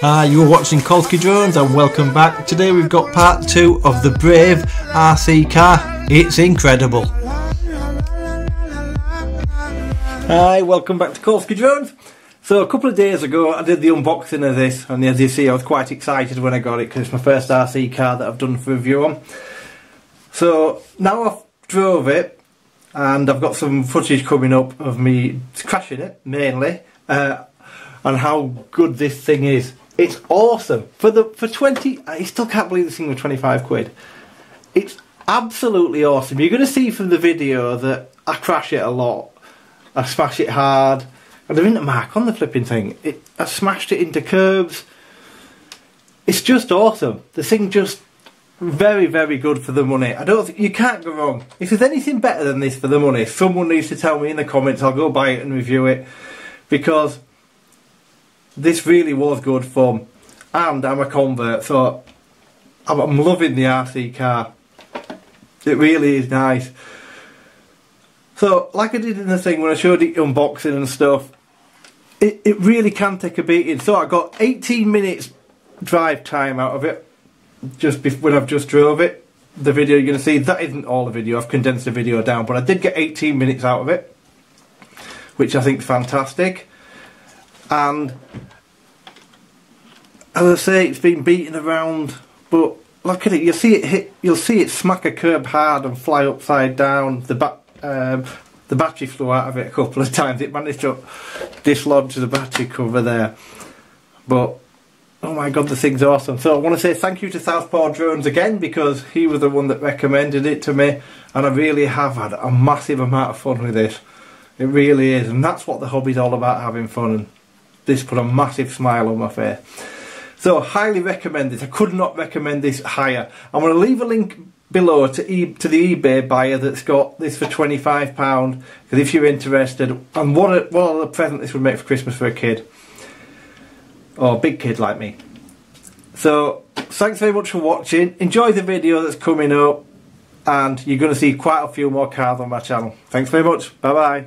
Hi, you're watching Colski Drones and welcome back. Today we've got part 2 of the Brave RC car. It's incredible. Hi, welcome back to Colski Drones. So a couple of days ago I did the unboxing of this, and as you see I was quite excited when I got it because it's my first RC car that I've done for review on. So now I've drove it and I've got some footage coming up of me crashing it mainly, and how good this thing is. It's awesome. For 20, I still can't believe this thing was 25 quid. It's absolutely awesome. You're going to see from the video that I crash it a lot. I smash it hard. And there isn't a mark on the flipping thing. I smashed it into curbs. It's just awesome. The thing just very, very good for the money. You can't go wrong. If there's anything better than this for the money, someone needs to tell me in the comments. I'll go buy it and review it, because this really was good fun. And I'm a convert, so I'm loving the RC car. It really is nice. So, like I did in the thing when I showed it unboxing and stuff, it really can take a beating. So I got 18 minutes drive time out of it, just when I've just drove it. The video you're going to see, that isn't all the video, I've condensed the video down, but I did get 18 minutes out of it, which I think is fantastic. And as I say, it's been beaten around, but look at it, you'll see it smack a curb hard and fly upside down. The battery flew out of it a couple of times. It managed to dislodge the battery cover there. But oh my god, the thing's awesome. So I want to say thank you to Southpaw Drones again, because he was the one that recommended it to me, and I really have had a massive amount of fun with this. It really is, and that's what the hobby's all about, having fun, and this put a massive smile on my face. So highly recommend this. I could not recommend this higher. I'm going to leave a link below to the eBay buyer that's got this for £25, because if you're interested, and what a present this would make for Christmas for a kid, or a big kid like me. So thanks very much for watching. Enjoy the video that's coming up, and you're going to see quite a few more cars on my channel. Thanks very much. Bye bye.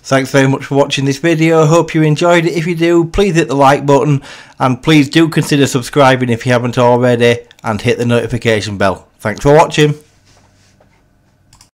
Thanks very much for watching this video. Hope you enjoyed it. If you do, please hit the like button, and please do consider subscribing if you haven't already, and hit the notification bell. Thanks for watching.